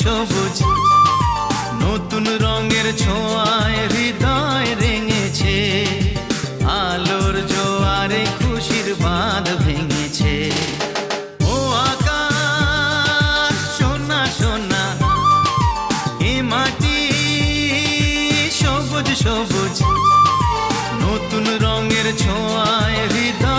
সবুজ নতুন রঙের ছোঁয়ায় হৃদয় রেঙেছে, আলোর জোয়ারে খুশির বাঁধ ভেঙেছে। ও আকাশ সোনা সোনা, এ মাটি সবুজ সবুজ নতুন রঙের ছোঁয়ায় হৃদয়